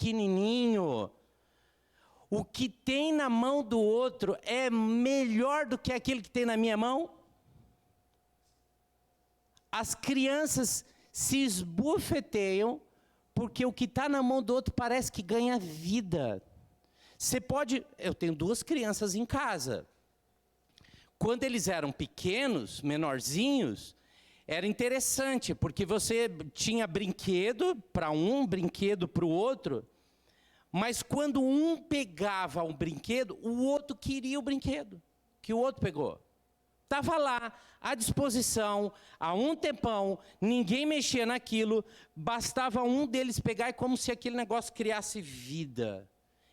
pequenininho. O que tem na mão do outro é melhor do que aquilo que tem na minha mão? As crianças se esbofeteiam porque o que está na mão do outro parece que ganha vida. Você pode... Eu tenho 2 crianças em casa. Quando eles eram pequenos, menorzinhos, era interessante, porque você tinha brinquedo para um, brinquedo para o outro, mas quando um pegava um brinquedo, o outro queria o brinquedo que o outro pegou. Estava lá, à disposição, há um tempão, ninguém mexia naquilo, bastava um deles pegar e como se aquele negócio criasse vida.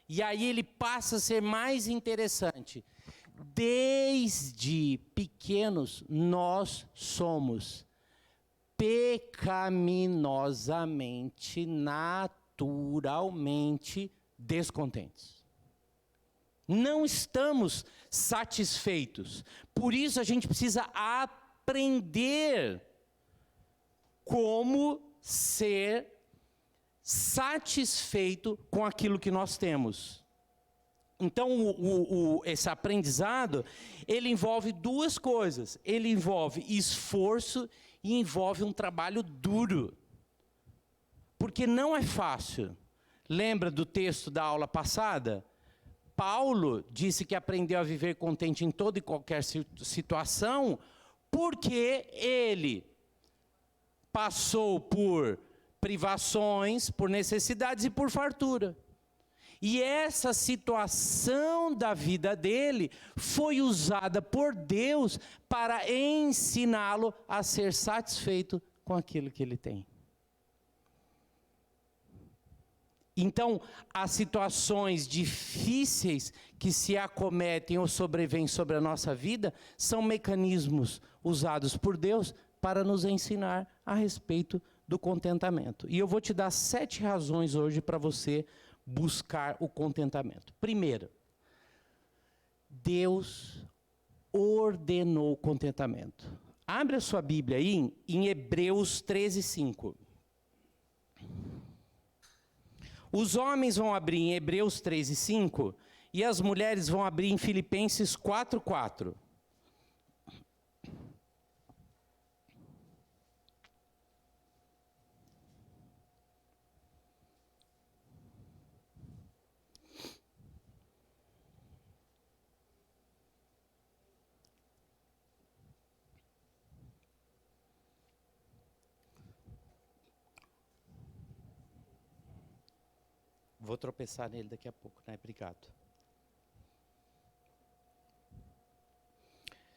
E aí ele passa a ser mais interessante. Desde pequenos, nós somos pecaminosamente, naturalmente descontentes. Não estamos satisfeitos. Por isso a gente precisa aprender como ser satisfeito com aquilo que nós temos. Então, esse aprendizado, ele envolve 2 coisas. Ele envolve esforço e envolve um trabalho duro. Porque não é fácil. Lembra do texto da aula passada? Paulo disse que aprendeu a viver contente em toda e qualquer situação, porque ele passou por privações, por necessidades e por fartura. E essa situação da vida dele foi usada por Deus para ensiná-lo a ser satisfeito com aquilo que ele tem. Então, as situações difíceis que se acometem ou sobrevêm sobre a nossa vida são mecanismos usados por Deus para nos ensinar a respeito do contentamento. E eu vou te dar 7 razões hoje para você buscar o contentamento. Primeiro, Deus ordenou o contentamento. Abre a sua Bíblia aí em Hebreus 13:5. Os homens vão abrir em Hebreus 13:5 e as mulheres vão abrir em Filipenses 4:4. Vou tropeçar nele daqui a pouco, né? Obrigado.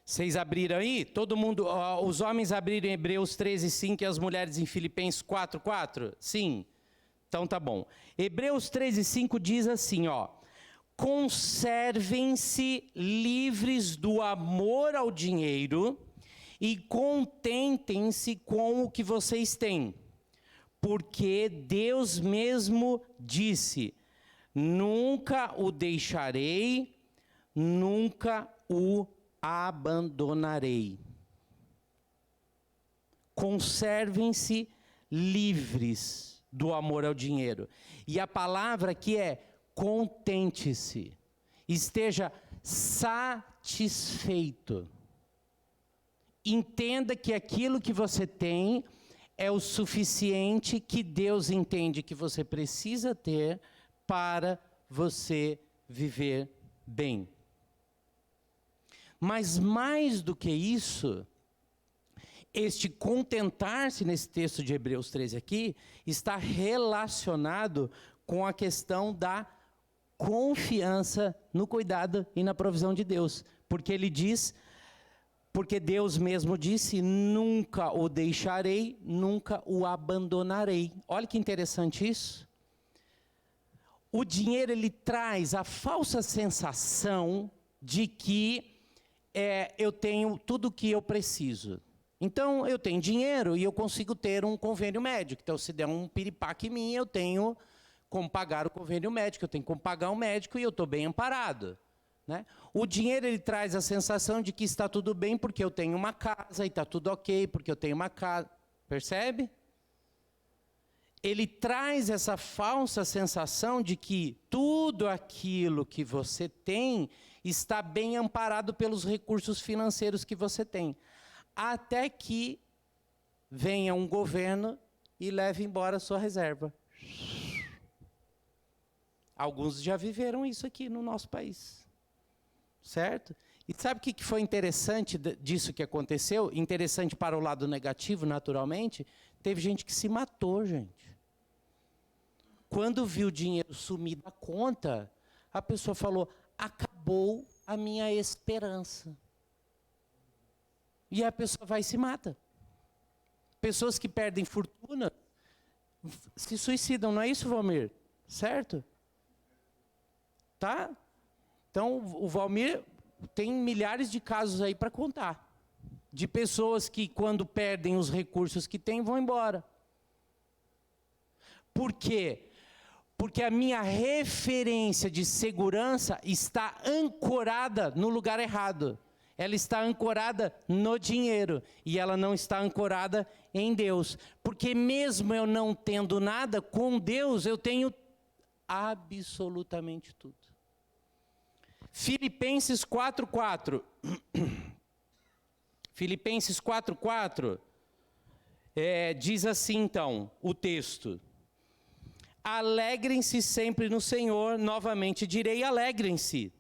Vocês abriram aí? Todo mundo, os homens abriram em Hebreus 13:5 e as mulheres em Filipenses 4:4? Sim. Então tá bom. Hebreus 13:5 diz assim, ó: conservem-se livres do amor ao dinheiro e contentem-se com o que vocês têm. Porque Deus mesmo disse: nunca o deixarei, nunca o abandonarei. Conservem-se livres do amor ao dinheiro. E a palavra aqui é contente-se. Esteja satisfeito. Entenda que aquilo que você tem é o suficiente que Deus entende que você precisa ter para você viver bem. Mas mais do que isso, este contentar-se nesse texto de Hebreus 13 aqui, está relacionado com a questão da confiança no cuidado e na provisão de Deus. Porque ele diz... Porque Deus mesmo disse: nunca o deixarei, nunca o abandonarei. Olha que interessante isso. O dinheiro, ele traz a falsa sensação de que eu tenho tudo o que eu preciso. Então, eu tenho dinheiro e eu consigo ter um convênio médico. Então, se der um piripaque em mim, eu tenho como pagar o convênio médico, eu tenho como pagar um médico e eu estou bem amparado. Né? O dinheiro, ele traz a sensação de que está tudo bem porque eu tenho uma casa e está tudo ok, porque eu tenho uma casa. Percebe? ele traz essa falsa sensação de que tudo aquilo que você tem está bem amparado pelos recursos financeiros que você tem. Até que venha um governo e leve embora a sua reserva. Alguns já viveram isso aqui no nosso país. Certo? E sabe o que foi interessante disso que aconteceu? Interessante para o lado negativo, naturalmente. Teve gente que se matou, gente. Quando viu o dinheiro sumir da conta, a pessoa falou, acabou a minha esperança. E a pessoa vai e se mata. Pessoas que perdem fortuna se suicidam, não é isso, Valmir? Certo? Tá? Então, o Valmir tem milhares de casos aí para contar. De pessoas que, quando perdem os recursos que têm, vão embora. Por quê? Porque a minha referência de segurança está ancorada no lugar errado. Ela está ancorada no dinheiro. E ela não está ancorada em Deus. Porque mesmo eu não tendo nada, com Deus eu tenho absolutamente tudo. Filipenses 4:4. Filipenses 4:4 diz assim então, o texto. Alegrem-se sempre no Senhor, novamente direi, alegrem-se.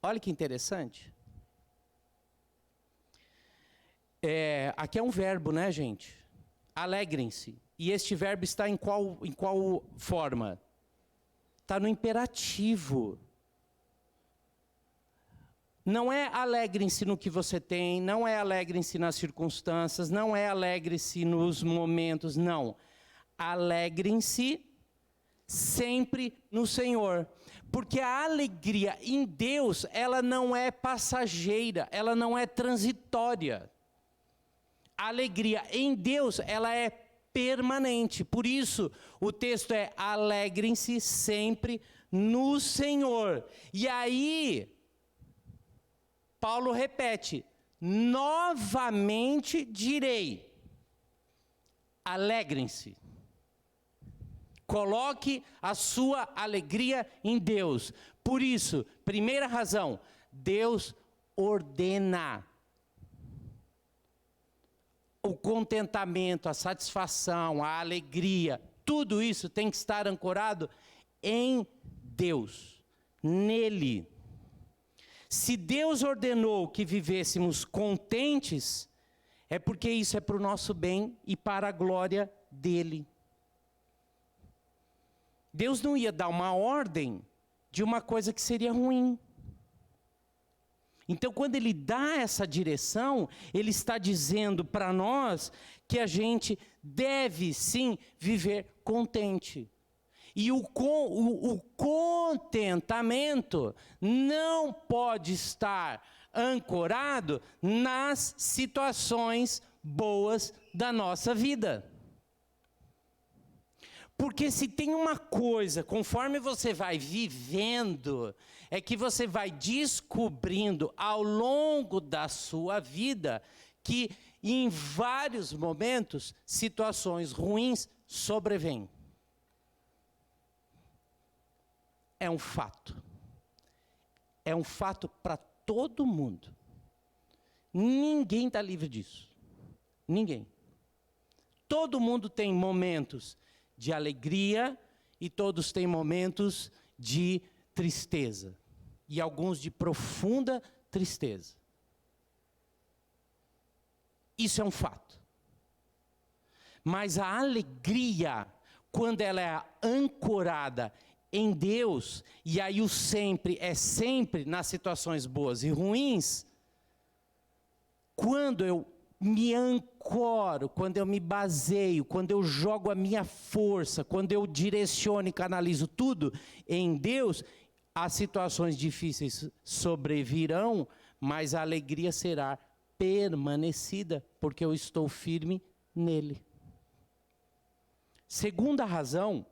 Olha que interessante. Aqui é um verbo, né, gente? Alegrem-se. E este verbo está em qual forma? Está no imperativo. Não é alegrem-se no que você tem, não é alegrem-se nas circunstâncias, não é alegre-se nos momentos, não. Alegrem-se sempre no Senhor. Porque a alegria em Deus, ela não é passageira, ela não é transitória. A alegria em Deus, ela é permanente. Por isso, o texto é alegrem-se sempre no Senhor. E aí, Paulo repete, novamente direi, alegrem-se. Coloque a sua alegria em Deus. Por isso, primeira razão, Deus ordena. O contentamento, a satisfação, a alegria, tudo isso tem que estar ancorado em Deus, nele. Se Deus ordenou que vivêssemos contentes, é porque isso é para o nosso bem e para a glória dele. Deus não ia dar uma ordem de uma coisa que seria ruim. Então, quando ele dá essa direção, ele está dizendo para nós que a gente deve, sim, viver contente. E o contentamento não pode estar ancorado nas situações boas da nossa vida. Porque se tem uma coisa, conforme você vai vivendo, é que você vai descobrindo ao longo da sua vida que em vários momentos situações ruins sobrevêm. É um fato. É um fato para todo mundo. Ninguém está livre disso. Ninguém. Todo mundo tem momentos de alegria e todos têm momentos de tristeza. E alguns de profunda tristeza. Isso é um fato. Mas a alegria, quando ela é ancorada em Deus, e aí o sempre é sempre nas situações boas e ruins, quando eu me ancoro, quando eu me baseio, quando eu jogo a minha força, quando eu direciono e canalizo tudo em Deus, as situações difíceis sobrevirão, mas a alegria será permanecida, porque eu estou firme nele. Segunda razão,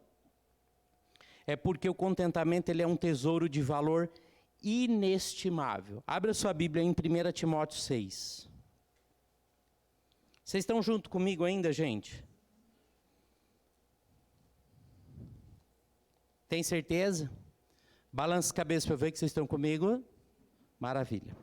é porque o contentamento ele é um tesouro de valor inestimável. Abra sua Bíblia em 1 Timóteo 6. Vocês estão junto comigo ainda, gente? Tem certeza? Balança a cabeça para eu ver que vocês estão comigo. Maravilha.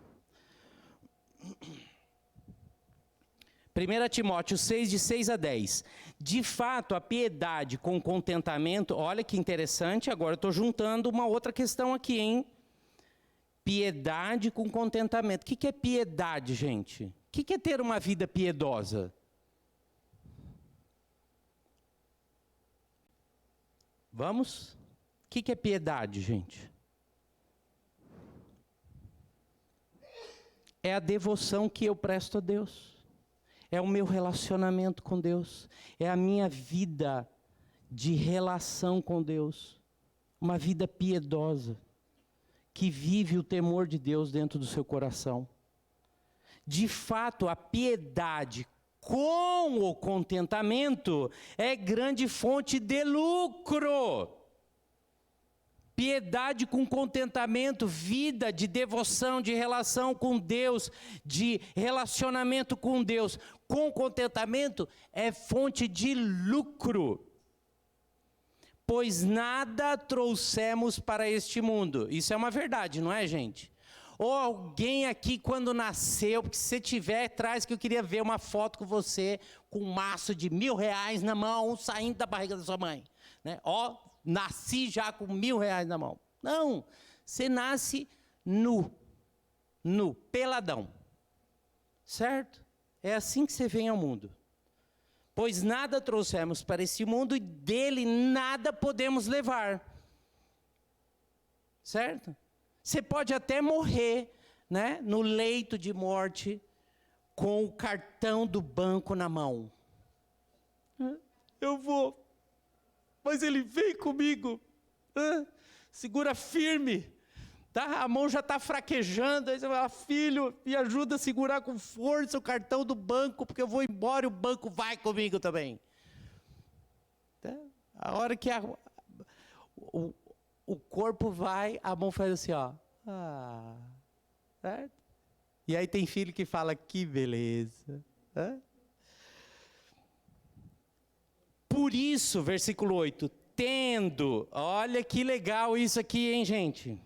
1 Timóteo 6, de 6 a 10. De fato, a piedade com contentamento, olha que interessante, agora eu estou juntando uma outra questão aqui, hein? Piedade com contentamento. O que é piedade, gente? O que é ter uma vida piedosa? Vamos? O que é piedade, gente? É a devoção que eu presto a Deus. É o meu relacionamento com Deus. É a minha vida de relação com Deus. Uma vida piedosa, que vive o temor de Deus dentro do seu coração. De fato, a piedade com o contentamento é grande fonte de lucro. Piedade com contentamento, vida de devoção, de relação com Deus, de relacionamento com Deus, com contentamento, é fonte de lucro. Pois nada trouxemos para este mundo. Isso é uma verdade, não é, gente? Ou alguém aqui quando nasceu, porque se você tiver, traz que eu queria ver uma foto com você, com um maço de R$1.000 na mão, saindo da barriga da sua mãe. Né? Nasci já com R$1.000 na mão. Não, você nasce nu, peladão, certo? É assim que você vem ao mundo. Pois nada trouxemos para esse mundo e dele nada podemos levar, certo? Você pode até morrer, né, no leito de morte, com o cartão do banco na mão. Eu vou... Mas ele vem comigo, segura firme, tá? A mão já está fraquejando, aí você fala, filho, me ajuda a segurar com força o cartão do banco, porque eu vou embora e o banco vai comigo também. Tá? A hora que o corpo vai, a mão faz assim, ó. Certo? E aí tem filho que fala, que beleza. Por isso, versículo 8, tendo, olha que legal isso aqui, hein, gente?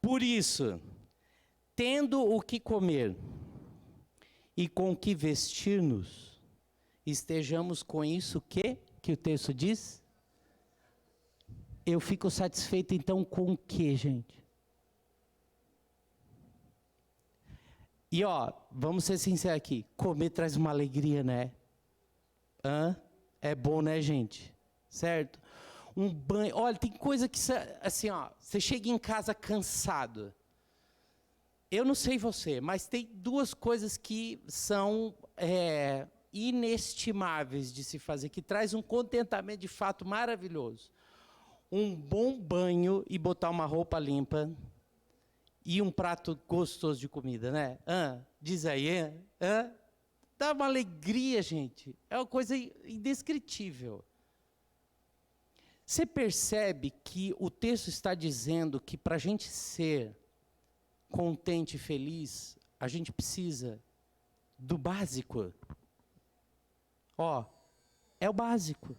Por isso, tendo o que comer e com o que vestir-nos, estejamos com isso que o texto diz? Eu fico satisfeito então com o que, gente? E vamos ser sinceros aqui, comer traz uma alegria, né? É bom, né, gente? Certo? Um banho, olha, tem coisa que, assim, você chega em casa cansado. Eu não sei você, mas tem duas coisas que são inestimáveis de se fazer, que traz um contentamento de fato maravilhoso. Um bom banho e botar uma roupa limpa e um prato gostoso de comida, né? Diz aí, dá uma alegria, gente. É uma coisa indescritível. Você percebe que o texto está dizendo que para a gente ser contente e feliz, a gente precisa do básico. É o básico.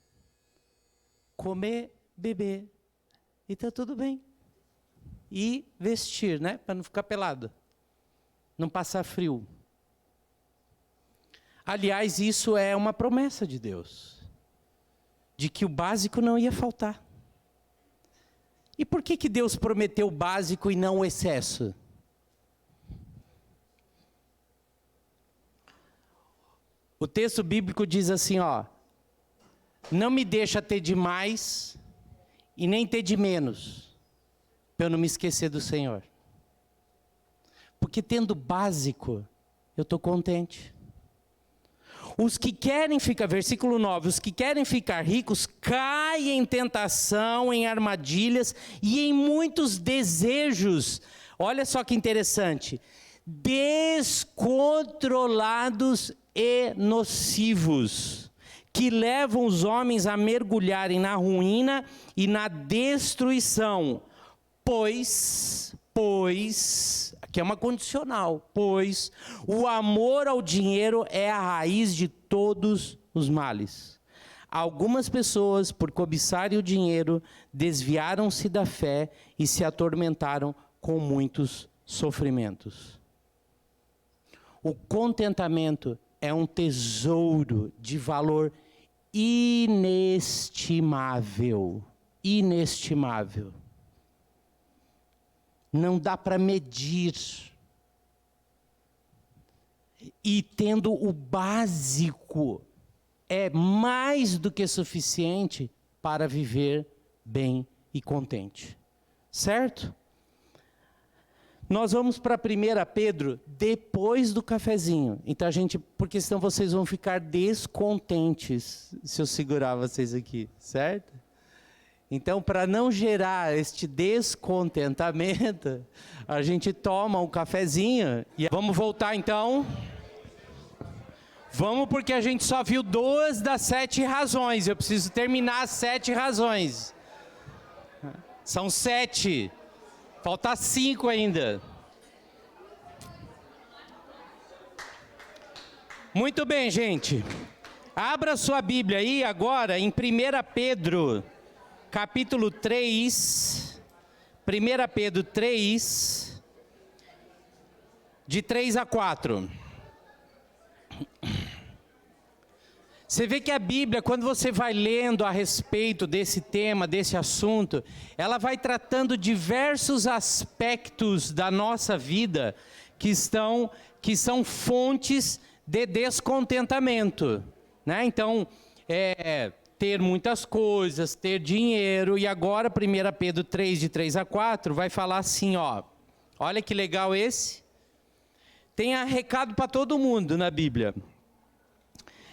Comer, beber, e está tudo bem. E vestir, né? Para não ficar pelado. Não passar frio. Aliás, isso é uma promessa de Deus. De que o básico não ia faltar. E por que Deus prometeu o básico e não o excesso? O texto bíblico diz assim, não me deixa ter de mais e nem ter de menos, para eu não me esquecer do Senhor. Porque tendo básico, eu estou contente. Os que querem ficar, versículo 9, os que querem ficar ricos caem em tentação, em armadilhas e em muitos desejos. Olha só que interessante. Descontrolados e nocivos, que levam os homens a mergulharem na ruína e na destruição. Pois, que é uma condicional, pois o amor ao dinheiro é a raiz de todos os males. Algumas pessoas, por cobiçarem o dinheiro, desviaram-se da fé e se atormentaram com muitos sofrimentos. O contentamento é um tesouro de valor inestimável. Inestimável. Não dá para medir. E tendo o básico, é mais do que suficiente para viver bem e contente. Certo? Nós vamos para 1 Pedro depois do cafezinho. Então porque senão vocês vão ficar descontentes se eu segurar vocês aqui, certo? Então, para não gerar este descontentamento, a gente toma um cafezinho e vamos voltar então. Vamos, porque a gente só viu 2 das 7 razões. Eu preciso terminar as 7 razões. São 7. Falta 5 ainda. Muito bem, gente. Abra sua Bíblia aí agora em 1 Pedro, capítulo 3. 1 Pedro 3, de 3 a 4. Você vê que a Bíblia, quando você vai lendo a respeito desse tema, desse assunto, ela vai tratando diversos aspectos da nossa vida que são fontes de descontentamento, né? Então, ter muitas coisas, ter dinheiro, e agora 1 Pedro 3, de 3 a 4, vai falar assim, ó, olha que legal esse. Tem recado para todo mundo na Bíblia.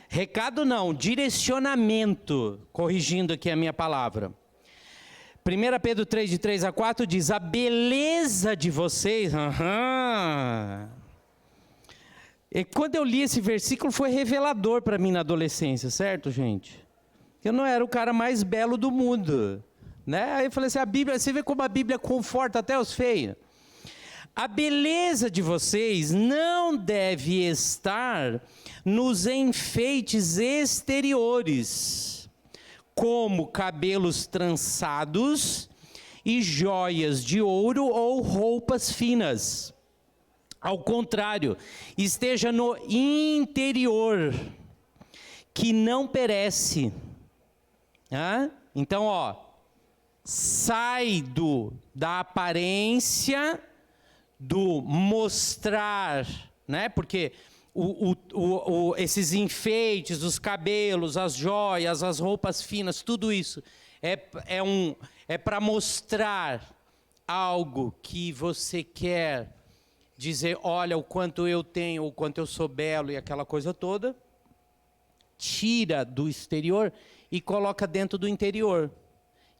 Recado não, direcionamento, corrigindo aqui a minha palavra. 1 Pedro 3, de 3 a 4 diz, a beleza de vocês, E quando eu li esse versículo foi revelador para mim na adolescência, certo, gente? Eu não era o cara mais belo do mundo, né? Aí eu falei assim, a Bíblia, você vê como a Bíblia conforta até os feios. A beleza de vocês não deve estar nos enfeites exteriores, como cabelos trançados e joias de ouro ou roupas finas. Ao contrário, esteja no interior, que não perece. Então, ó, sai da aparência, do mostrar, né? Porque esses enfeites, os cabelos, as joias, as roupas finas, tudo isso é para mostrar algo que você quer dizer, olha o quanto eu tenho, o quanto eu sou belo e aquela coisa toda. Tira do exterior e coloca dentro do interior.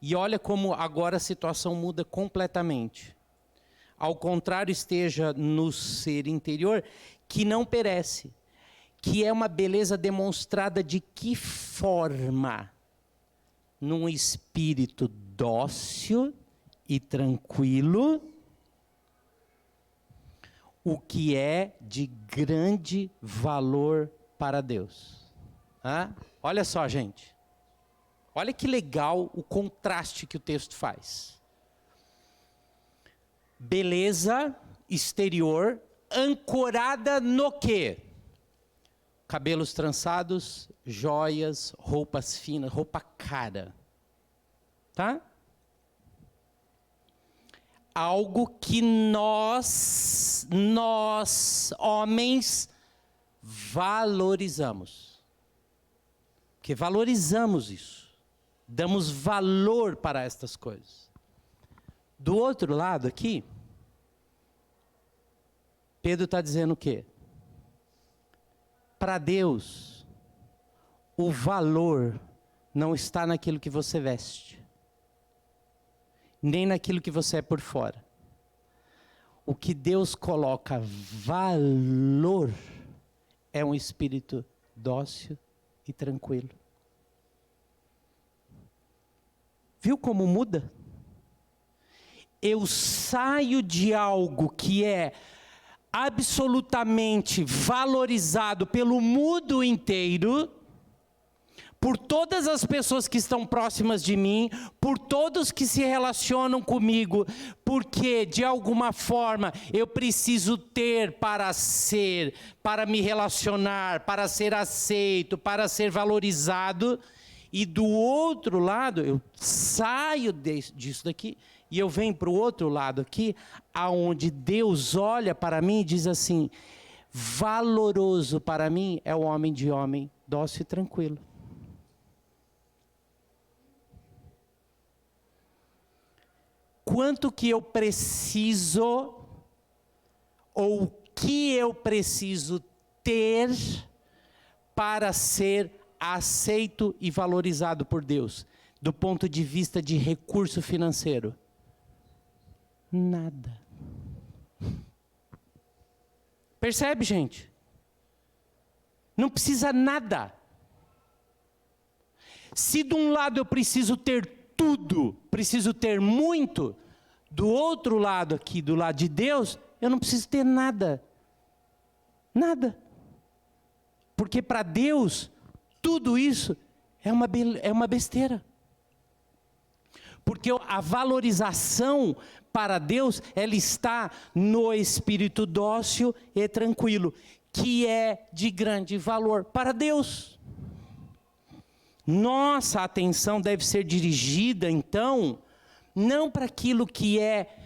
E olha como agora a situação muda completamente. Ao contrário, esteja no ser interior, que não perece, que é uma beleza demonstrada de que forma? Num espírito dócil e tranquilo, o que é de grande valor para Deus. Olha só, gente. Olha que legal o contraste que o texto faz. Beleza exterior, ancorada no quê? Cabelos trançados, joias, roupas finas, roupa cara. Tá? Algo que nós homens valorizamos. Porque valorizamos isso. Damos valor para estas coisas. Do outro lado aqui, Pedro está dizendo o quê? Para Deus, o valor não está naquilo que você veste, nem naquilo que você é por fora. O que Deus coloca valor é um espírito dócil e tranquilo. Viu como muda? eu saio de algo que é absolutamente valorizado pelo mundo inteiro, por todas as pessoas que estão próximas de mim, por todos que se relacionam comigo, porque de alguma forma eu preciso ter para ser, para me relacionar, para ser aceito, para ser valorizado. E do outro lado, eu saio disso daqui e eu venho para o outro lado aqui, aonde Deus olha para mim e diz assim: valoroso para mim é o homem de homem, dócil e tranquilo. Quanto que eu preciso, ou o que eu preciso ter para ser aceito e valorizado por Deus, do ponto de vista de recurso financeiro? Nada. Percebe, gente? Não precisa nada. Se de um lado eu preciso ter tudo, preciso ter muito, do outro lado aqui, do lado de Deus, eu não preciso ter nada. Nada. Porque para Deus, tudo isso é uma besteira. Porque a valorização para Deus, ela está no espírito dócil e tranquilo, que é de grande valor para Deus. Nossa atenção deve ser dirigida, então, não para aquilo que é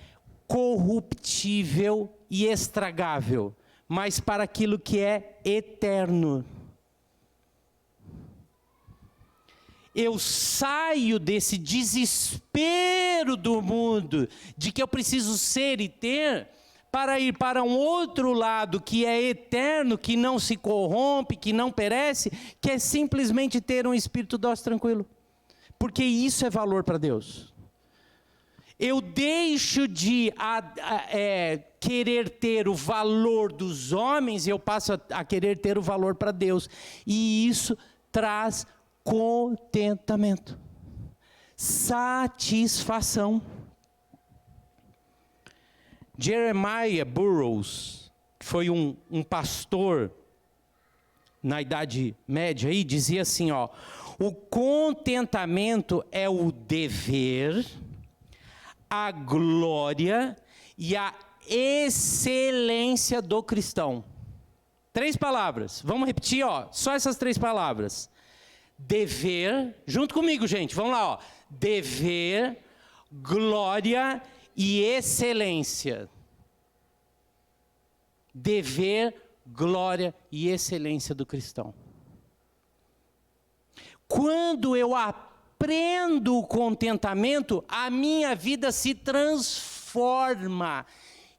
corruptível e estragável, mas para aquilo que é eterno. Eu saio desse desespero do mundo, de que eu preciso ser e ter, para ir para um outro lado que é eterno, que não se corrompe, que não perece, que é simplesmente ter um espírito dócil tranquilo. Porque isso é valor para Deus. Eu deixo de querer ter o valor dos homens, e eu passo a querer ter o valor para Deus. E isso traz contentamento, satisfação. Jeremiah Burroughs, que foi um pastor na Idade Média, aí, dizia assim, ó: o contentamento é o dever, a glória e a excelência do cristão. 3 palavras, vamos repetir, ó, só essas 3 palavras. Dever, junto comigo, gente, vamos lá, ó. Dever, glória e excelência. Dever, glória e excelência do cristão. Quando eu aprendo o contentamento, a minha vida se transforma,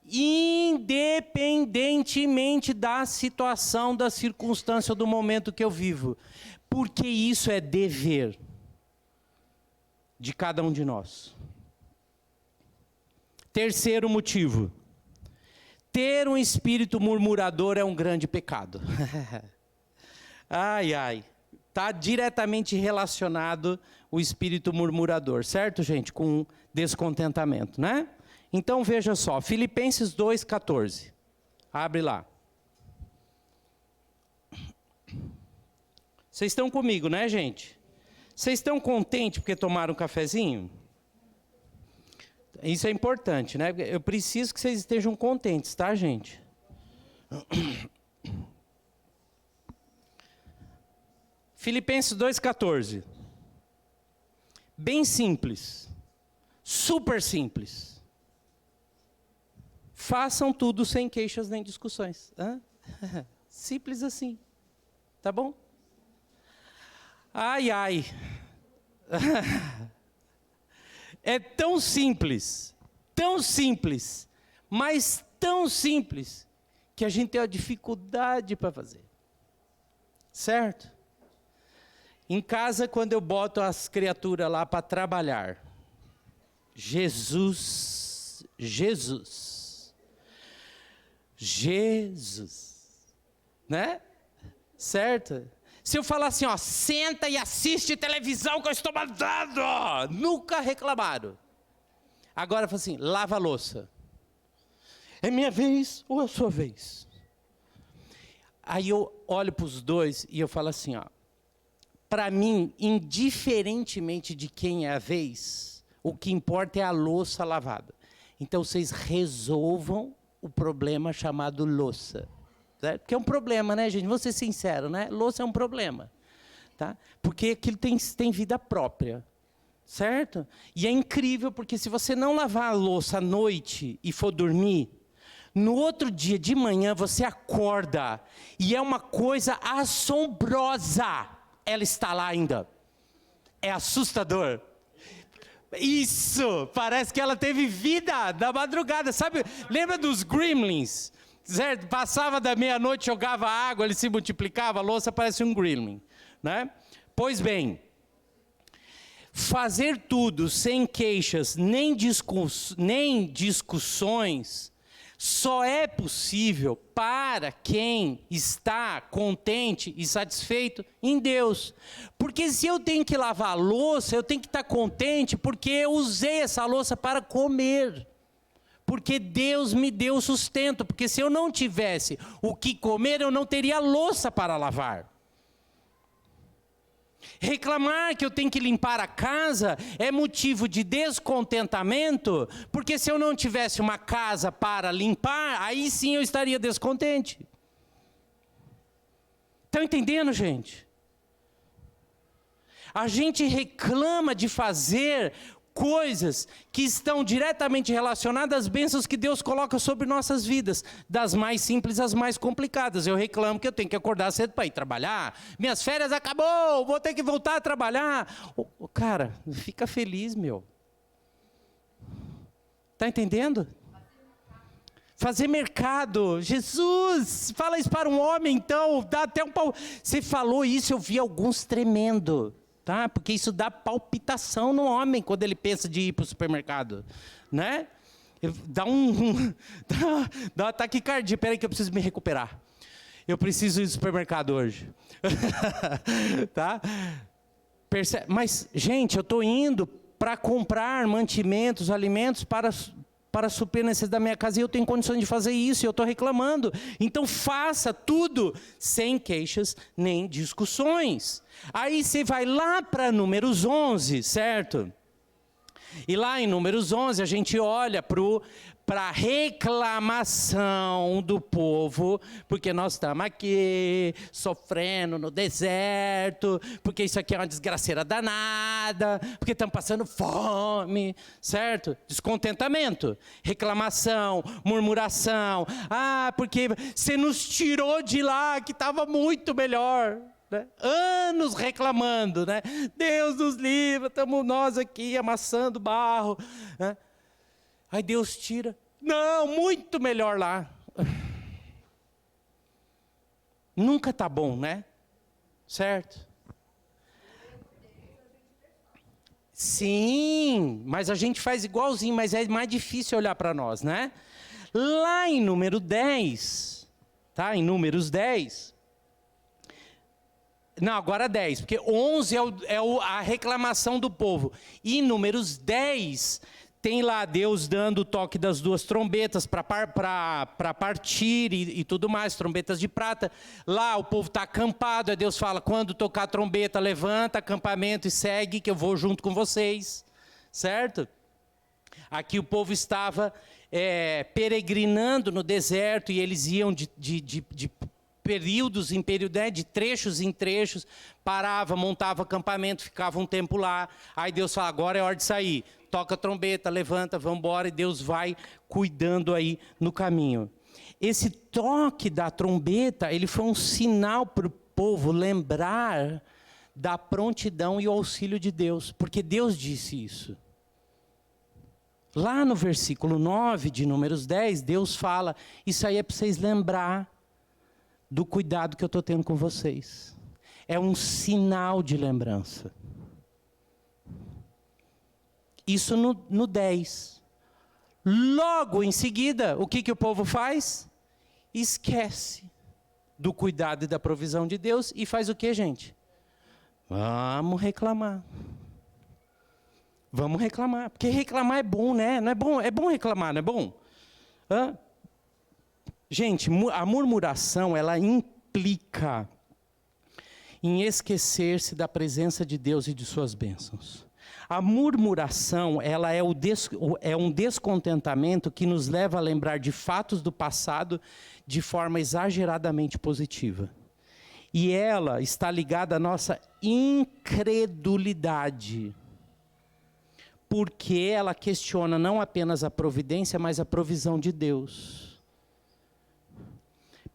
independentemente da situação, da circunstância, do momento que eu vivo. Porque isso é dever de cada um de nós. Terceiro motivo: ter um espírito murmurador é um grande pecado. Ai, ai. Está diretamente relacionado o espírito murmurador, certo, gente? Com descontentamento, né? Então veja só, Filipenses 2,14. Abre lá. Vocês estão comigo, né, gente? Vocês estão contentes porque tomaram um cafezinho? Isso é importante, né? Eu preciso que vocês estejam contentes, tá, gente? Filipenses 2,14. Bem simples. Super simples. Façam tudo sem queixas nem discussões. Simples assim. Tá bom? Ai, ai. É tão simples, mas tão simples, que a gente tem uma dificuldade para fazer. Certo? Em casa, quando eu boto as criaturas lá para trabalhar, Jesus, né? Certo? Se eu falar assim, ó, senta e assiste televisão que eu estou mandando, nunca reclamaram. Agora fala assim, lava a louça. É minha vez ou é sua vez? Aí eu olho para os dois e eu falo assim, ó. Para mim, indiferentemente de quem é a vez, o que importa é a louça lavada. Então vocês resolvam o problema chamado louça. Certo? Porque é um problema, né, gente? Vou ser sincero, né? Louça é um problema. Tá? Porque aquilo tem vida própria. Certo? E é incrível, porque se você não lavar a louça à noite e for dormir, no outro dia de manhã você acorda e é uma coisa assombrosa. Ela está lá ainda. É assustador. Isso! Parece que ela teve vida da madrugada. Sabe? Lembra dos gremlins? Certo? Passava da meia-noite, jogava água, ele se multiplicava, a louça parece um gremlin. Né? Pois bem, fazer tudo sem queixas nem discussões só é possível para quem está contente e satisfeito em Deus. Porque se eu tenho que lavar a louça, eu tenho que estar contente porque eu usei essa louça para comer. Porque Deus me deu sustento. Porque se eu não tivesse o que comer, eu não teria louça para lavar. Reclamar que eu tenho que limpar a casa é motivo de descontentamento, porque se eu não tivesse uma casa para limpar, aí sim eu estaria descontente. Estão entendendo, gente? A gente reclama de fazer coisas que estão diretamente relacionadas às bênçãos que Deus coloca sobre nossas vidas, das mais simples às mais complicadas. Eu reclamo que eu tenho que acordar cedo para ir trabalhar, minhas férias acabou, vou ter que voltar a trabalhar. Cara, fica feliz, meu. Está entendendo? Fazer mercado, Jesus, fala isso para um homem então, dá até um pau. Você falou isso, eu vi alguns tremendo. Tá? Porque isso dá palpitação no homem quando ele pensa de ir para o supermercado, né? Dá uma taquicardia. Espera aí que eu preciso me recuperar. Eu preciso ir ao supermercado hoje. Tá? Mas, gente, eu estou indo para comprar mantimentos, alimentos para suprir a necessidade da minha casa, e eu tenho condições de fazer isso, e eu estou reclamando. Então faça tudo sem queixas nem discussões. Aí você vai lá para Números 11, certo? E lá em Números 11 a gente olha para a reclamação do povo, porque nós estamos aqui sofrendo no deserto, porque isso aqui é uma desgraceira danada, porque estamos passando fome, certo? Descontentamento, reclamação, murmuração. Ah, porque você nos tirou de lá que estava muito melhor. Né? Anos reclamando, né? Deus nos livra, estamos nós aqui amassando barro. Né? Aí Deus tira. Não, muito melhor lá. Nunca está bom, né? Certo? Sim, mas a gente faz igualzinho, mas é mais difícil olhar para nós, né? Lá em número 10, tá? Em Números 10... Não, agora 10, porque 11 a reclamação do povo. E em Números 10, tem lá Deus dando o toque das duas trombetas para partir e tudo mais, trombetas de prata. Lá o povo está acampado, aí Deus fala, quando tocar a trombeta, levanta acampamento e segue, que eu vou junto com vocês. Certo? Aqui o povo estava peregrinando no deserto, e eles iam de períodos em períodos, né, de trechos em trechos, parava, montava acampamento, ficava um tempo lá. Aí Deus fala, agora é hora de sair. Toca a trombeta, levanta, vamos embora, e Deus vai cuidando aí no caminho. Esse toque da trombeta, ele foi um sinal para o povo lembrar da prontidão e o auxílio de Deus, porque Deus disse isso. Lá no versículo 9 de Números 10, Deus fala, isso aí é para vocês lembrar do cuidado que eu estou tendo com vocês. É um sinal de lembrança. Isso no 10. Logo em seguida, o que o povo faz? Esquece do cuidado e da provisão de Deus e faz o que, gente? Vamos reclamar. Vamos reclamar, porque reclamar é bom, né? Não é bom? É bom reclamar, não é bom? Hã? Gente, a murmuração, ela implica em esquecer-se da presença de Deus e de suas bênçãos. A murmuração, ela é um descontentamento que nos leva a lembrar de fatos do passado de forma exageradamente positiva. E ela está ligada à nossa incredulidade. Porque ela questiona não apenas a providência, mas a provisão de Deus.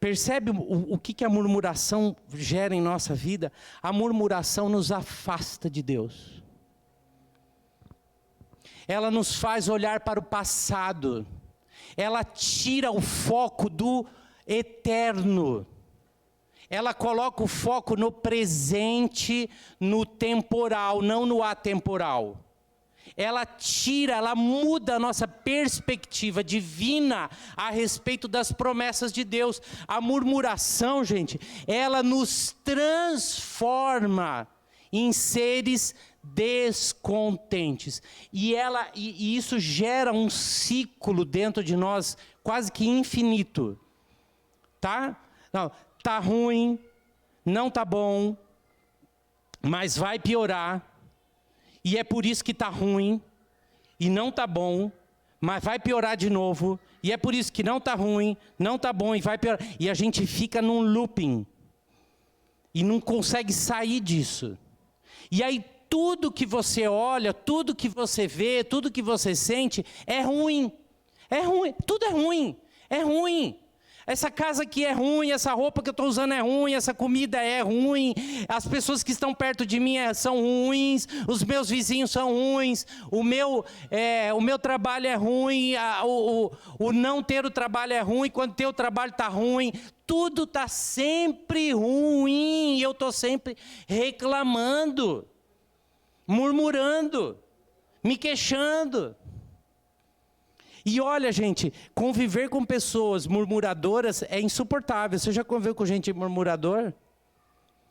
Percebe o que a murmuração gera em nossa vida? A murmuração nos afasta de Deus. Ela nos faz olhar para o passado. Ela tira o foco do eterno. Ela coloca o foco no presente, no temporal, não no atemporal. Ela muda a nossa perspectiva divina a respeito das promessas de Deus. A murmuração, gente, ela nos transforma em seres descontentes. E isso gera um ciclo dentro de nós quase que infinito. Tá? Não, tá ruim, não tá bom, mas vai piorar. E é por isso que está ruim, e não está bom, mas vai piorar de novo. E é por isso que não está ruim, não está bom e vai piorar. E a gente fica num looping. E não consegue sair disso. E aí tudo que você olha, tudo que você vê, tudo que você sente é ruim. É ruim, tudo é ruim. É ruim. Essa casa aqui é ruim, essa roupa que eu estou usando é ruim, essa comida é ruim, as pessoas que estão perto de mim são ruins, os meus vizinhos são ruins, o meu trabalho é ruim, o não ter o trabalho é ruim, quando ter o trabalho está ruim, tudo está sempre ruim, e eu estou sempre reclamando, murmurando, me queixando. E olha, gente, conviver com pessoas murmuradoras é insuportável. Você já conviveu com gente murmurador?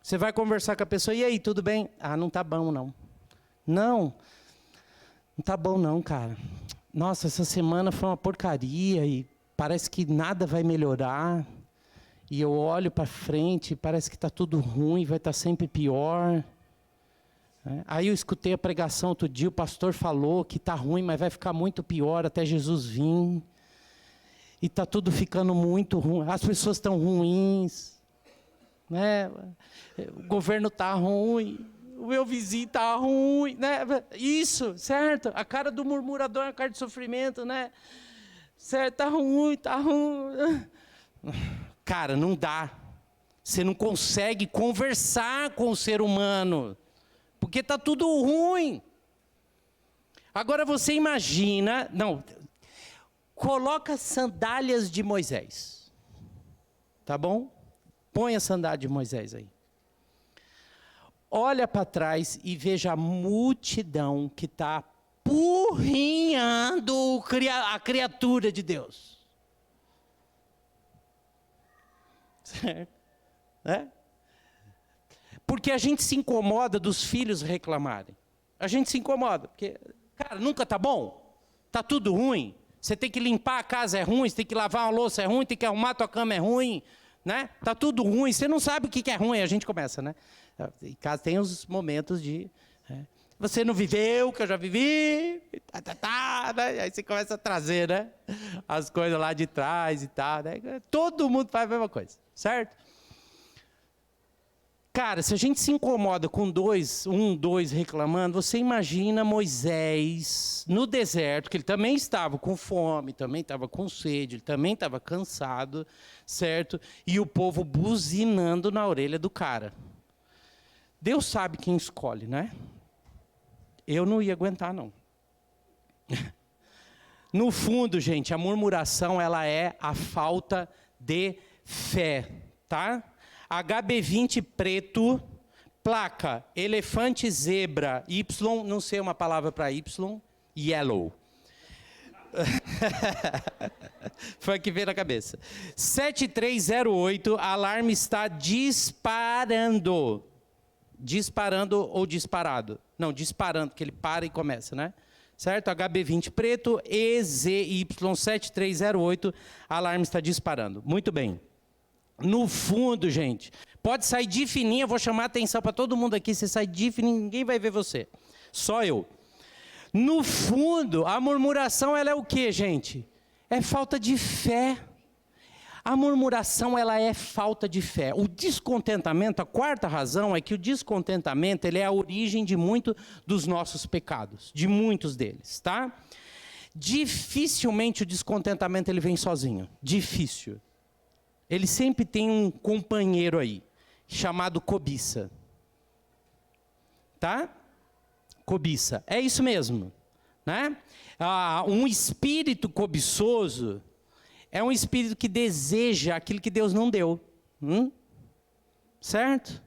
Você vai conversar com a pessoa, e aí, tudo bem? Ah, não tá bom não. Não tá bom não, cara. Nossa, essa semana foi uma porcaria e parece que nada vai melhorar. E eu olho para frente e parece que está tudo ruim, vai estar sempre pior. Aí eu escutei a pregação outro dia, o pastor falou que está ruim, mas vai ficar muito pior até Jesus vir. E está tudo ficando muito ruim, as pessoas estão ruins, né? O governo está ruim, o meu vizinho está ruim, né? Isso, certo? A cara do murmurador é a cara de sofrimento, né? Certo, está ruim, está ruim. Cara, não dá. Você não consegue conversar com o ser humano. Porque está tudo ruim. Agora você imagina, coloca sandálias de Moisés. Tá bom? Põe a sandália de Moisés aí. Olha para trás e veja a multidão que está apurrinhando a criatura de Deus. Certo? Né? Porque a gente se incomoda dos filhos reclamarem. A gente se incomoda, porque, cara, nunca está bom. Está tudo ruim. Você tem que limpar a casa, é ruim. Você tem que lavar uma louça, é ruim. Tem que arrumar a tua cama, é ruim. Né? Está tudo ruim. Você não sabe o que é ruim. A gente começa, né? Em casa tem os momentos de... Você não viveu, que eu já vivi. Né? Aí você começa a trazer, né? As coisas lá de trás e tal. Né? Todo mundo faz a mesma coisa, certo? Cara, se a gente se incomoda com dois reclamando, você imagina Moisés no deserto, que ele também estava com fome, também estava com sede, ele também estava cansado, certo? E o povo buzinando na orelha do cara. Deus sabe quem escolhe, né? Eu não ia aguentar, não. No fundo, gente, a murmuração, ela é a falta de fé, tá? HB20 preto, placa, elefante zebra, Y, não sei uma palavra para Y, yellow. Foi o que veio na cabeça. 7308, alarme está disparando. Disparando ou disparado? Não, disparando, porque ele para e começa, né? Certo? HB20 preto, EZY7308, alarme está disparando. Muito bem. No fundo, gente, pode sair de fininho, eu vou chamar a atenção para todo mundo aqui, você sai de fininho, ninguém vai ver você. Só eu. No fundo, a murmuração, ela é o quê, gente? É falta de fé. A murmuração, ela é falta de fé. O descontentamento, a quarta razão é que o descontentamento, ele é a origem de muitos dos nossos pecados, de muitos deles, tá? Dificilmente o descontentamento, ele vem sozinho, difícil. Ele sempre tem um companheiro aí, chamado cobiça, tá? Cobiça, é isso mesmo, né? Um espírito cobiçoso é um espírito que deseja aquilo que Deus não deu, certo?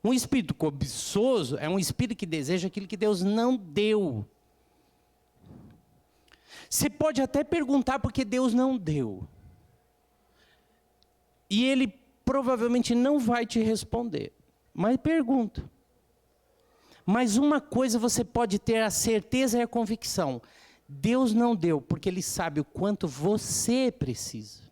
Um espírito cobiçoso é um espírito que deseja aquilo que Deus não deu. Você pode até perguntar por que Deus não deu, e Ele provavelmente não vai te responder, mas pergunta. Mas uma coisa você pode ter a certeza e a convicção: Deus não deu, porque Ele sabe o quanto você precisa.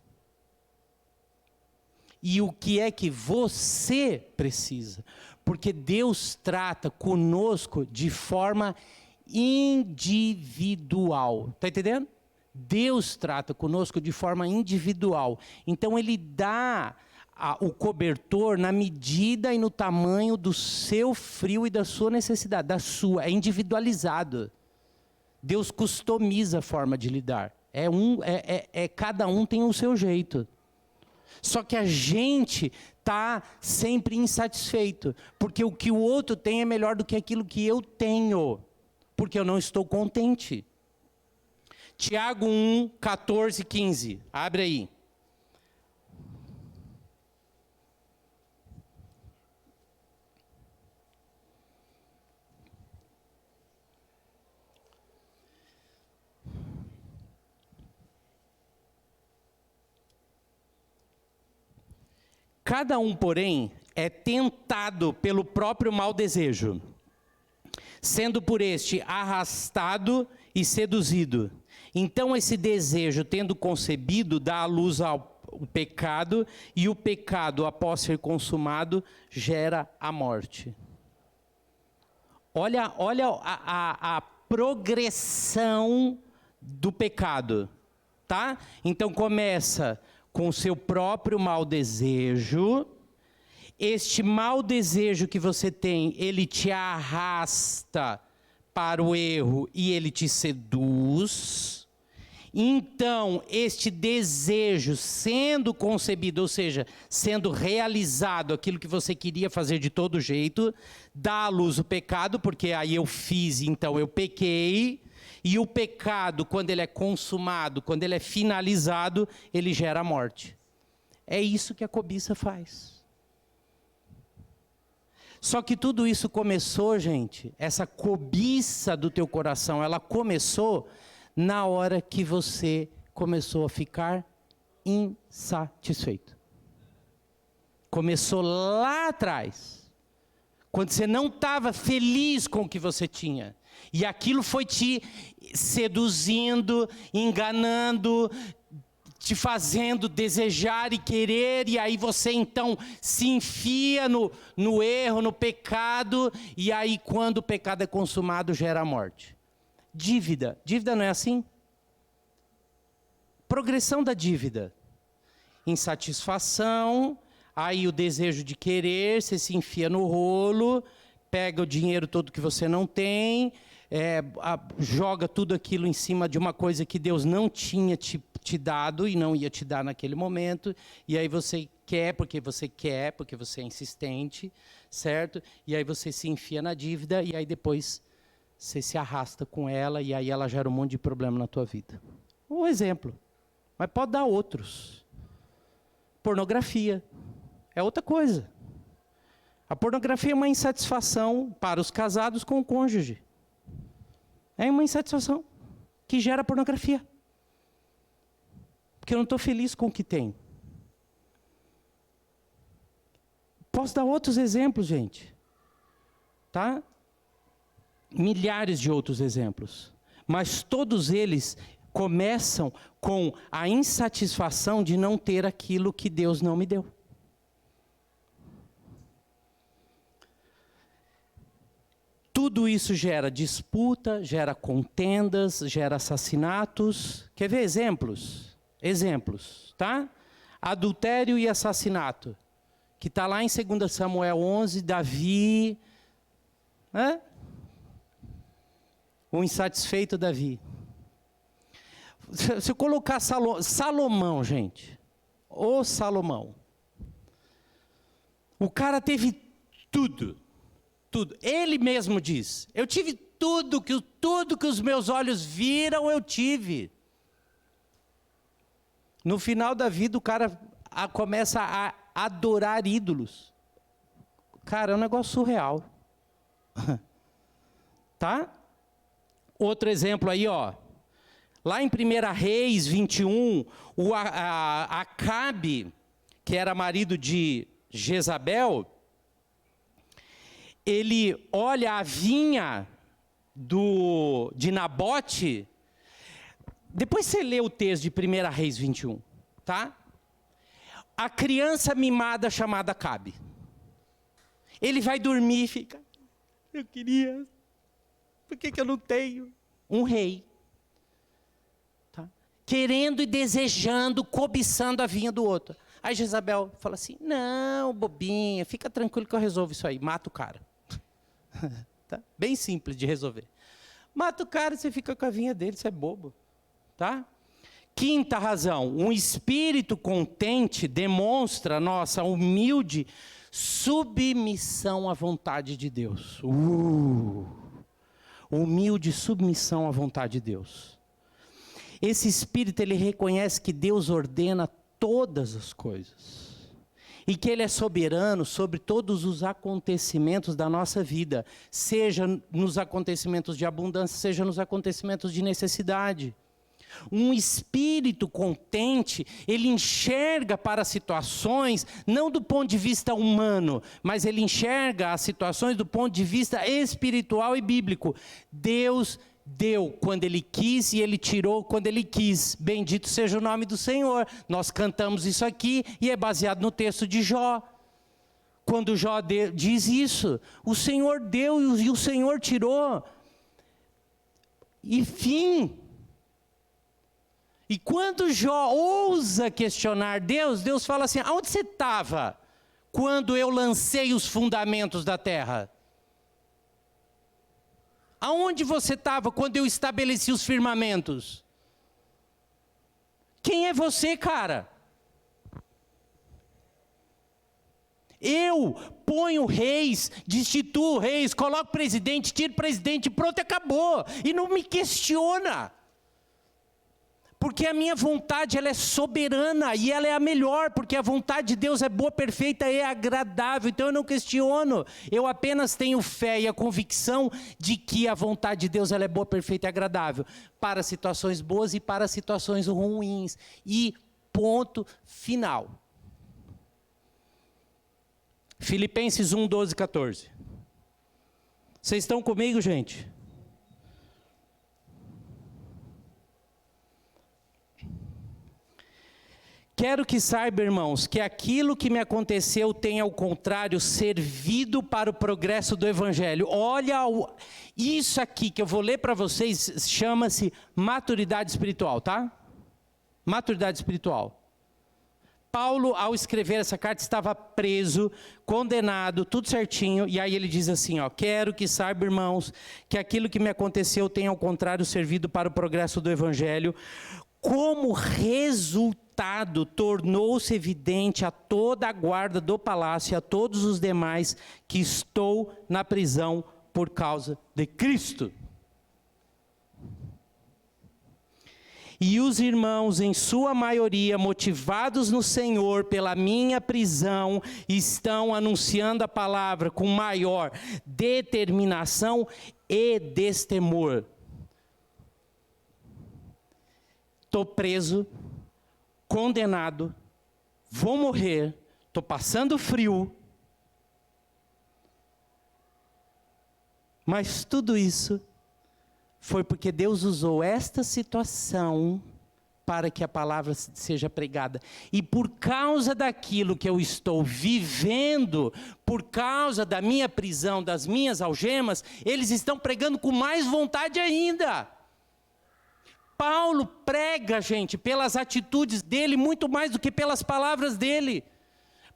E o que é que você precisa? Porque Deus trata conosco de forma individual. Está entendendo? Deus trata conosco de forma individual. Então Ele dá o cobertor na medida e no tamanho do seu frio e da sua necessidade, é individualizado. Deus customiza a forma de lidar. Cada um tem o seu jeito. Só que a gente está sempre insatisfeito, porque o que o outro tem é melhor do que aquilo que eu tenho, porque eu não estou contente. Tiago 1, 14, 15. Abre aí. Cada um, porém, é tentado pelo próprio mau desejo, sendo por este arrastado e seduzido. Então esse desejo, tendo concebido, dá à luz ao pecado, e o pecado, após ser consumado, gera a morte. Olha a progressão do pecado, tá? Então começa com o seu próprio mau desejo. Este mau desejo que você tem, ele te arrasta para o erro e ele te seduz. Então, este desejo sendo concebido, ou seja, sendo realizado, aquilo que você queria fazer de todo jeito, dá à luz o pecado, porque aí eu fiz, então eu pequei. E o pecado, quando ele é consumado, quando ele é finalizado, ele gera a morte. É isso que a cobiça faz. Só que tudo isso começou, gente, essa cobiça do teu coração, ela começou na hora que você começou a ficar insatisfeito. Começou lá atrás, quando você não estava feliz com o que você tinha. E aquilo foi te seduzindo, enganando, te fazendo desejar e querer, e aí você então se enfia no erro, no pecado, e aí quando o pecado é consumado gera a morte. Dívida não é assim? Progressão da dívida. Insatisfação, aí o desejo de querer, você se enfia no rolo, pega o dinheiro todo que você não tem, joga tudo aquilo em cima de uma coisa que Deus não tinha te dado e não ia te dar naquele momento, e aí você quer, porque você é insistente, certo? E aí você se enfia na dívida, e aí depois você se arrasta com ela, e aí ela gera um monte de problema na tua vida. Um exemplo, mas pode dar outros. Pornografia é outra coisa. A pornografia é uma insatisfação para os casados com o cônjuge. É uma insatisfação que gera pornografia. Porque eu não estou feliz com o que tem. Posso dar outros exemplos, gente. tá? Milhares de outros exemplos. Mas todos eles começam com a insatisfação de não ter aquilo que Deus não me deu. Tudo isso gera disputa, gera contendas, gera assassinatos. Quer ver exemplos? Exemplos, tá? Adultério e assassinato, que está lá em 2 Samuel 11, Davi, né? O insatisfeito Davi. Se eu colocar Salomão, gente, o Salomão, o cara teve tudo. Tudo. Ele mesmo diz, eu tive tudo que os meus olhos viram, eu tive. No final da vida, o cara começa a adorar ídolos. Cara, é um negócio surreal. Tá? Outro exemplo aí, ó. Lá em 1 Reis 21, o Acabe, que era marido de Jezabel, ele olha a vinha de Nabote. Depois você lê o texto de 1 Reis 21, tá? A criança mimada chamada Acabe. Ele vai dormir e fica, eu queria, por que eu não tenho? Um rei. Tá? Querendo e desejando, cobiçando a vinha do outro. Aí Jezabel fala assim, não, bobinha, fica tranquilo que eu resolvo isso aí, mata o cara. Tá? Bem simples de resolver. Mata o cara e você fica com a vinha dele, você é bobo. Tá? Quinta razão, um espírito contente demonstra nossa humilde submissão à vontade de Deus. Humilde submissão à vontade de Deus. Esse espírito, ele reconhece que Deus ordena todas as coisas. E que Ele é soberano sobre todos os acontecimentos da nossa vida. Seja nos acontecimentos de abundância, seja nos acontecimentos de necessidade. Um espírito contente, ele enxerga para as situações, não do ponto de vista humano, mas ele enxerga as situações do ponto de vista espiritual e bíblico. Deus deu quando Ele quis e Ele tirou quando Ele quis. Bendito seja o nome do Senhor. Nós cantamos isso aqui e é baseado no texto de Jó. Quando Jó diz isso, o Senhor deu e o Senhor tirou. E fim. E quando Jó ousa questionar Deus, Deus fala assim, aonde você estava quando eu lancei os fundamentos da terra? Aonde você estava quando eu estabeleci os firmamentos? Quem é você, cara? Eu ponho reis, destituo reis, coloco presidente, tiro presidente, pronto, acabou. E não me questiona. Porque a minha vontade, ela é soberana e ela é a melhor, porque a vontade de Deus é boa, perfeita e agradável. Então eu não questiono, eu apenas tenho fé e a convicção de que a vontade de Deus, ela é boa, perfeita e agradável. Para situações boas e para situações ruins. E ponto final. Filipenses 1, 12, 14. Vocês estão comigo, gente? Quero que saiba, irmãos, que aquilo que me aconteceu tem, ao contrário, servido para o progresso do Evangelho. Olha, isso aqui que eu vou ler para vocês, chama-se maturidade espiritual, tá? Maturidade espiritual. Paulo, ao escrever essa carta, estava preso, condenado, tudo certinho, e aí ele diz assim, ó, quero que saiba, irmãos, que aquilo que me aconteceu tem, ao contrário, servido para o progresso do Evangelho. Como resultado, tornou-se evidente a toda a guarda do palácio e a todos os demais que estou na prisão por causa de Cristo. E os irmãos, em sua maioria, motivados no Senhor pela minha prisão, estão anunciando a palavra com maior determinação e destemor. Estou preso, condenado, vou morrer, estou passando frio. Mas tudo isso foi porque Deus usou esta situação para que a palavra seja pregada. E por causa daquilo que eu estou vivendo, por causa da minha prisão, das minhas algemas, eles estão pregando com mais vontade ainda. Paulo prega, gente, pelas atitudes dele, muito mais do que pelas palavras dele.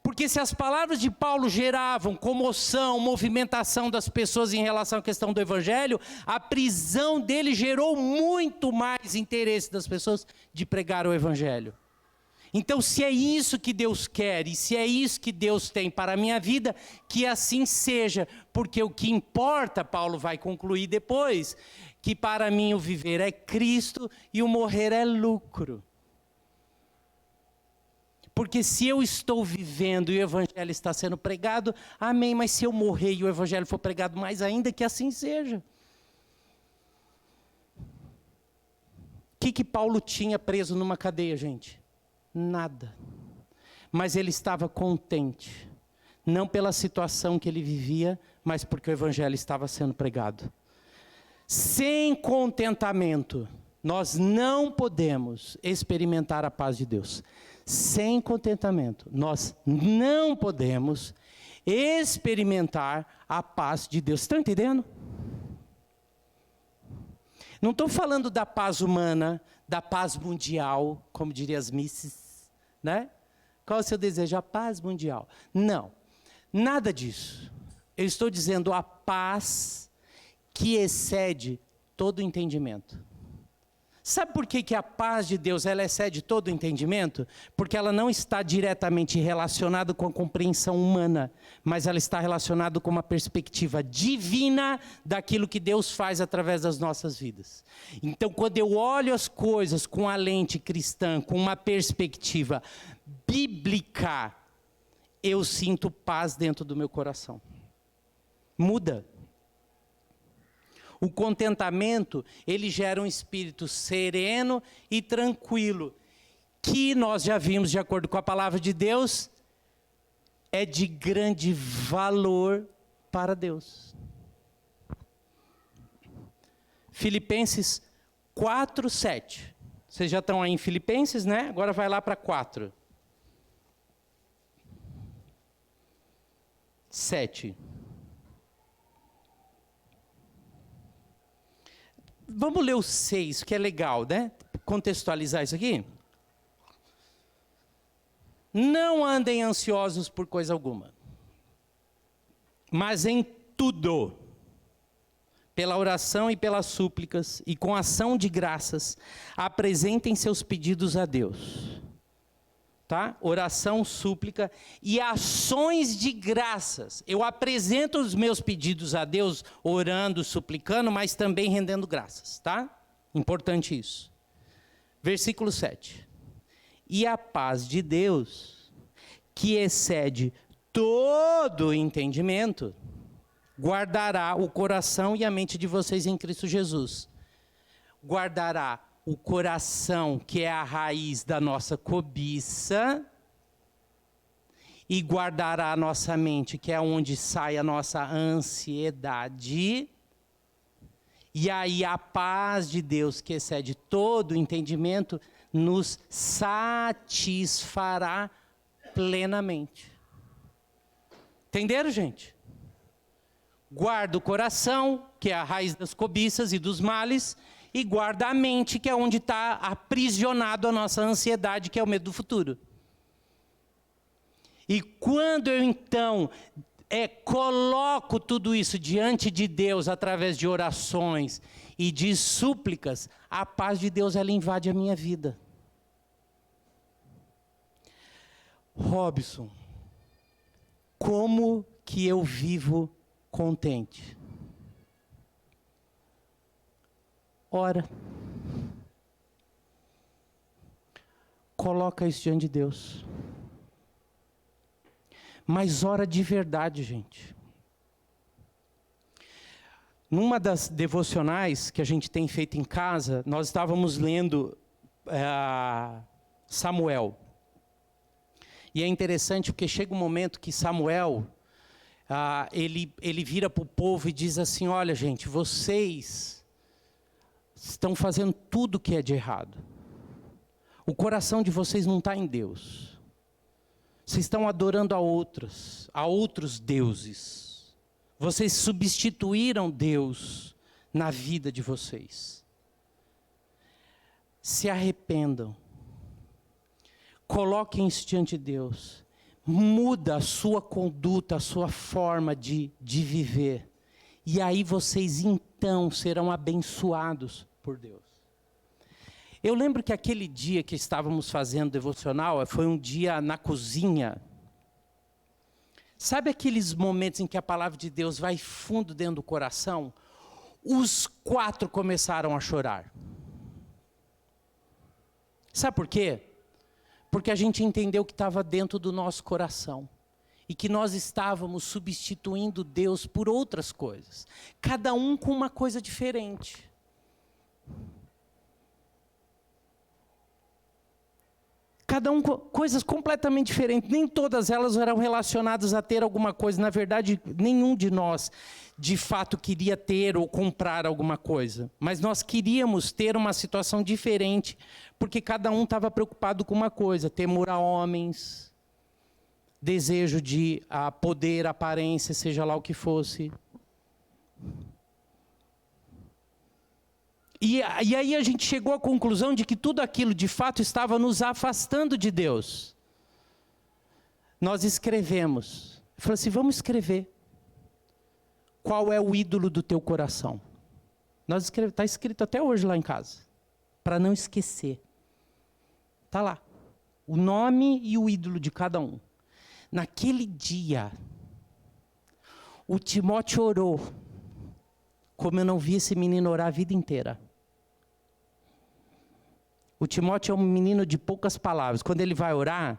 Porque se as palavras de Paulo geravam comoção, movimentação das pessoas em relação à questão do evangelho, a prisão dele gerou muito mais interesse das pessoas de pregar o evangelho. Então, se é isso que Deus quer e se é isso que Deus tem para a minha vida, que assim seja, porque o que importa, Paulo vai concluir depois, que para mim o viver é Cristo e o morrer é lucro. Porque se eu estou vivendo e o evangelho está sendo pregado, amém, mas se eu morrer e o evangelho for pregado, mais ainda que assim seja. O que Paulo tinha preso numa cadeia, gente? Nada. Mas ele estava contente, não pela situação que ele vivia, mas porque o evangelho estava sendo pregado. Sem contentamento, nós não podemos experimentar a paz de Deus. Sem contentamento, nós não podemos experimentar a paz de Deus. Estão entendendo? Não estou falando da paz humana, da paz mundial, como diriam as misses, né? Qual é o seu desejo? A paz mundial. Não, nada disso. Eu estou dizendo a paz que excede todo o entendimento. Sabe por que a paz de Deus ela excede todo o entendimento? Porque ela não está diretamente relacionada com a compreensão humana, mas ela está relacionada com uma perspectiva divina daquilo que Deus faz através das nossas vidas. Então, quando eu olho as coisas com a lente cristã, com uma perspectiva bíblica, eu sinto paz dentro do meu coração. Muda. O contentamento, ele gera um espírito sereno e tranquilo, que nós já vimos, de acordo com a palavra de Deus, é de grande valor para Deus. Filipenses 4:7. Vocês já estão aí em Filipenses, né? Agora vai lá para 4. 7. Vamos ler o 6, que é legal, né? Contextualizar isso aqui. Não andem ansiosos por coisa alguma, mas em tudo, pela oração e pelas súplicas, e com ação de graças, apresentem seus pedidos a Deus. Tá? Oração, súplica e ações de graças. Eu apresento os meus pedidos a Deus, orando, suplicando, mas também rendendo graças, tá? Importante isso. Versículo 7. E a paz de Deus, que excede todo o entendimento, guardará o coração e a mente de vocês em Cristo Jesus. Guardará o coração, que é a raiz da nossa cobiça, e guardará a nossa mente, que é onde sai a nossa ansiedade. E aí a paz de Deus, que excede todo o entendimento, nos satisfará plenamente. Entenderam, gente? Guarda o coração, que é a raiz das cobiças e dos males, e guarda a mente, que é onde está aprisionado a nossa ansiedade, que é o medo do futuro. E quando eu então coloco tudo isso diante de Deus, através de orações e de súplicas, a paz de Deus ela invade a minha vida. Robson, como que eu vivo contente? Ora. Coloca isso diante de Deus. Mas ora de verdade, gente. Numa das devocionais que a gente tem feito em casa, nós estávamos lendo Samuel. E é interessante porque chega um momento que Samuel, ele vira para o povo e diz assim: olha gente, vocês estão fazendo tudo que é de errado. O coração de vocês não está em Deus. Vocês estão adorando a outros deuses. Vocês substituíram Deus na vida de vocês. Se arrependam. Coloquem isso diante de Deus. Muda a sua conduta, a sua forma de viver. E aí vocês então serão abençoados por Deus. Eu lembro que aquele dia que estávamos fazendo devocional, foi um dia na cozinha. Sabe aqueles momentos em que a palavra de Deus vai fundo dentro do coração? Os 4 começaram a chorar. Sabe por quê? Porque a gente entendeu que estava dentro do nosso coração. E que nós estávamos substituindo Deus por outras coisas. Cada um com uma coisa diferente. Cada um com coisas completamente diferentes. Nem todas elas eram relacionadas a ter alguma coisa. Na verdade, nenhum de nós, de fato, queria ter ou comprar alguma coisa. Mas nós queríamos ter uma situação diferente, porque cada um estava preocupado com uma coisa: temor a homens, desejo de poder, aparência, seja lá o que fosse. E aí a gente chegou à conclusão de que tudo aquilo de fato estava nos afastando de Deus. Nós escrevemos. Eu falei assim: vamos escrever. Qual é o ídolo do teu coração? Está escrito até hoje lá em casa. Para não esquecer. Está lá. O nome e o ídolo de cada um. Naquele dia, o Timóteo orou. Como eu não vi esse menino orar a vida inteira. O Timóteo é um menino de poucas palavras. Quando ele vai orar,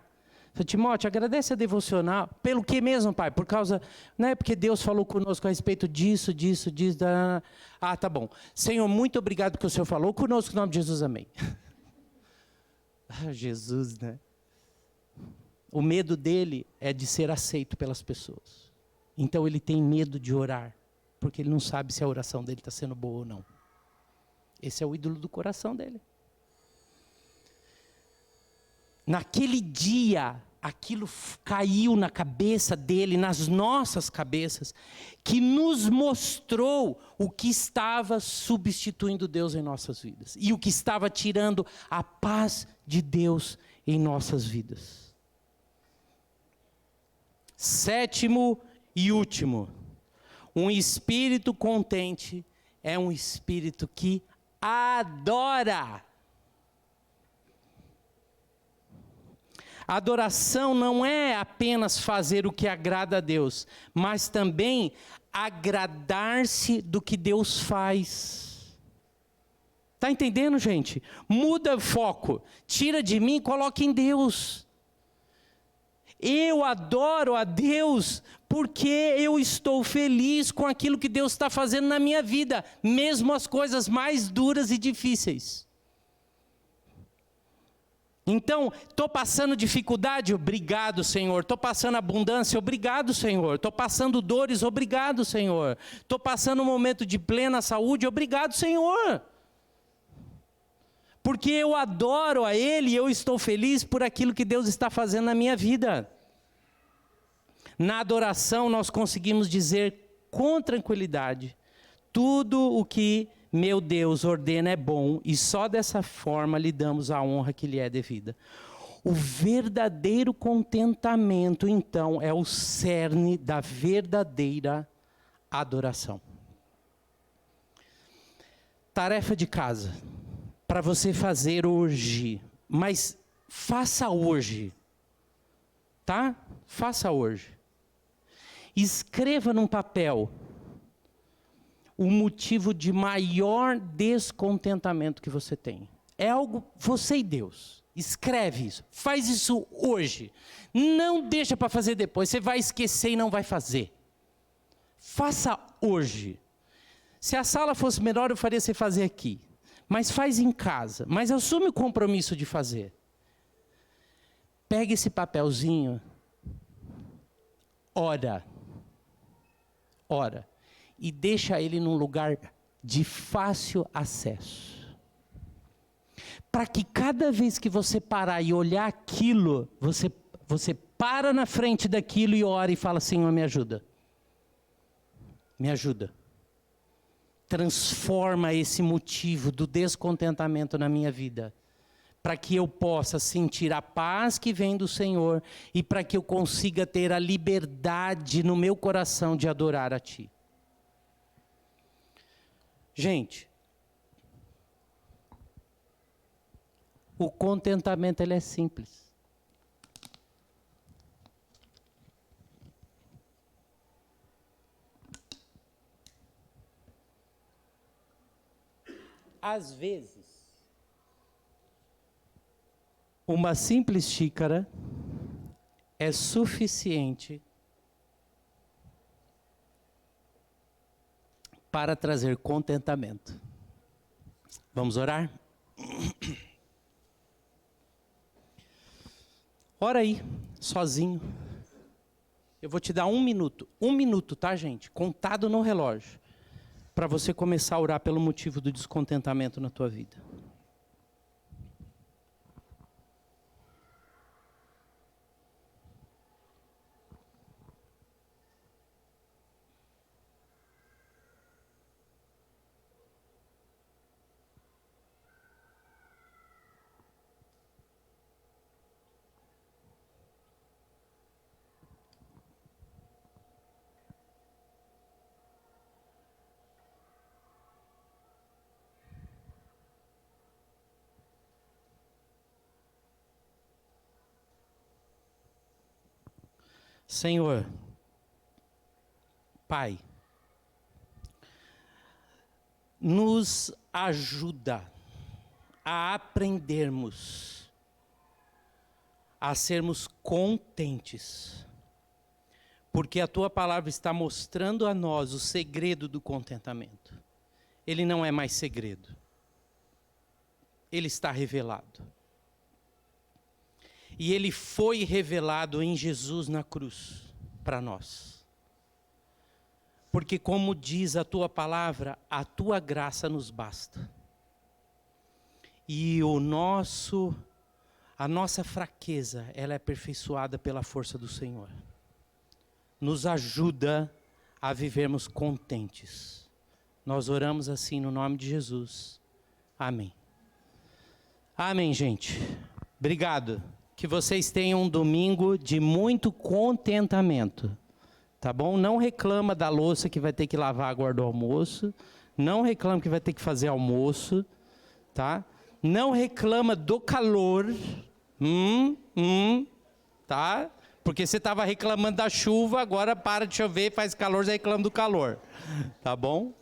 fala: Timóteo, agradece a devocional. Pelo que mesmo, pai? Por causa, não é porque Deus falou conosco a respeito disso. Tá bom. Senhor, muito obrigado porque o Senhor falou conosco, em nome de Jesus, amém. Jesus, né? O medo dele é de ser aceito pelas pessoas. Então ele tem medo de orar, porque ele não sabe se a oração dele está sendo boa ou não. Esse é o ídolo do coração dele. Naquele dia, aquilo caiu na cabeça dele, nas nossas cabeças, que nos mostrou o que estava substituindo Deus em nossas vidas. E o que estava tirando a paz de Deus em nossas vidas. 7º e último. Um espírito contente é um espírito que adora. A adoração não é apenas fazer o que agrada a Deus, mas também agradar-se do que Deus faz. Está entendendo, gente? Muda o foco, tira de mim e coloca em Deus. Eu adoro a Deus porque eu estou feliz com aquilo que Deus está fazendo na minha vida, mesmo as coisas mais duras e difíceis. Então, estou passando dificuldade? Obrigado, Senhor. Estou passando abundância? Obrigado, Senhor. Estou passando dores? Obrigado, Senhor. Estou passando um momento de plena saúde? Obrigado, Senhor. Porque eu adoro a Ele e eu estou feliz por aquilo que Deus está fazendo na minha vida. Na adoração nós conseguimos dizer com tranquilidade: tudo o que meu Deus ordena é bom, e só dessa forma lhe damos a honra que lhe é devida. O verdadeiro contentamento, então, é o cerne da verdadeira adoração. Tarefa de casa, para você fazer hoje, mas faça hoje, tá? Faça hoje. Escreva num papel o motivo de maior descontentamento que você tem. É algo, você e Deus. Escreve isso. Faz isso hoje. Não deixa para fazer depois. Você vai esquecer e não vai fazer. Faça hoje. Se a sala fosse menor, eu faria você fazer aqui. Mas faz em casa. Mas assume o compromisso de fazer. Pega esse papelzinho. Ora. ora. E deixa ele num lugar de fácil acesso. Para que cada vez que você parar e olhar aquilo, você para na frente daquilo e ora e fala: Senhor, me ajuda. Me ajuda. Transforma esse motivo do descontentamento na minha vida, para que eu possa sentir a paz que vem do Senhor e para que eu consiga ter a liberdade no meu coração de adorar a Ti. Gente, o contentamento ele é simples. Às vezes, uma simples xícara é suficiente para trazer contentamento. Vamos orar? Ora aí, sozinho. Eu vou te dar 1 minuto. 1 minuto, tá, gente? Contado no relógio. Para você começar a orar pelo motivo do descontentamento na tua vida. Senhor, Pai, nos ajuda a aprendermos a sermos contentes, porque a Tua palavra está mostrando a nós o segredo do contentamento. Ele não é mais segredo, ele está revelado. E ele foi revelado em Jesus na cruz para nós. Porque como diz a tua palavra, a tua graça nos basta. E a nossa fraqueza, ela é aperfeiçoada pela força do Senhor. Nos ajuda a vivermos contentes. Nós oramos assim no nome de Jesus. Amém. Amém, gente. Obrigado. Que vocês tenham um domingo de muito contentamento, tá bom? Não reclama da louça que vai ter que lavar agora do almoço, não reclama que vai ter que fazer almoço, tá? Não reclama do calor, tá? Porque você estava reclamando da chuva, agora para de chover, faz calor, já reclama do calor, tá bom?